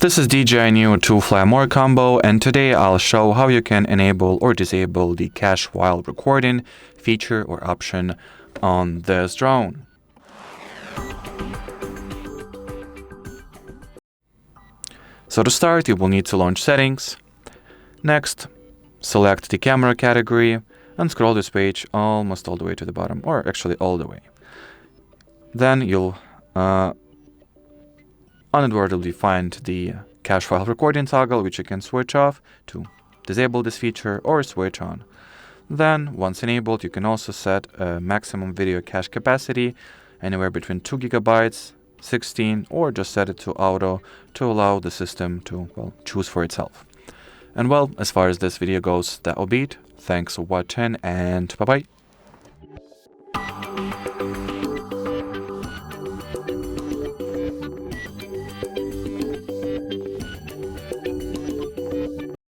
This is DJI Neo 2 Fly More combo, and today I'll show how you can enable or disable the cache while recording feature or option on this drone. So to start, you will need to launch settings. Next, select the camera category and scroll this page almost all the way to the bottom, or actually all the way. Then you'll inadvertently find the cache while recording toggle, which you can switch off to disable this feature or switch on. Then, once enabled, you can also set a maximum video cache capacity anywhere between 2 GB, 16, or just set it to auto to allow the system to, choose for itself. And as far as this video goes, that will be it. Thanks for watching, and bye-bye.